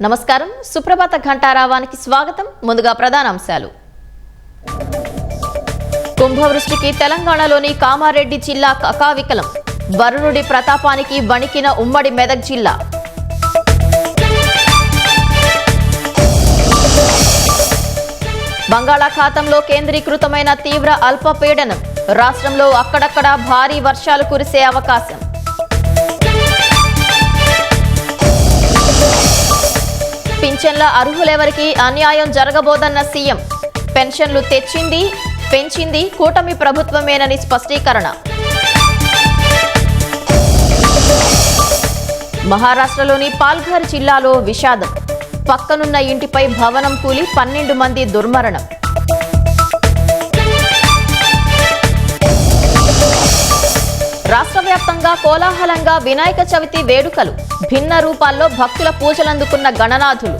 నమస్కారం సుప్రభాత ఘంటారావానికి స్వాగతం ముందుగా ప్రధానాంశాలు కుంభవృష్టికి తెలంగాణలోని కామారెడ్డి జిల్లా కకావికలం వరుణుడి ప్రతాపానికి వణికిన ఉమ్మడి మెదక్ జిల్లా బంగాళాఖాతంలో కేంద్రీకృతమైన తీవ్ర అల్పపీడనం రాష్ట్రంలో అక్కడక్కడ భారీ వర్షాలు కురిసే అవకాశం పింఛన్ల అర్హులెవరికి అన్యాయం జరగబోదన్న సీఎం పెన్షన్లు పెంచింది కూటమి ప్రభుత్వమేనని స్పష్టీకరణ మహారాష్ట్రలోని పాల్ఘర్ జిల్లాలో విషాదం పక్కనున్న ఇంటిపై భవనం కూలి 12 మంది దుర్మరణం రాష్ట్ర వ్యాప్తంగా కోలాహలంగా వినాయక చవితి వేడుకలు భిన్న రూపాల్లో భక్తుల పూజలందుకున్న గణనాథులు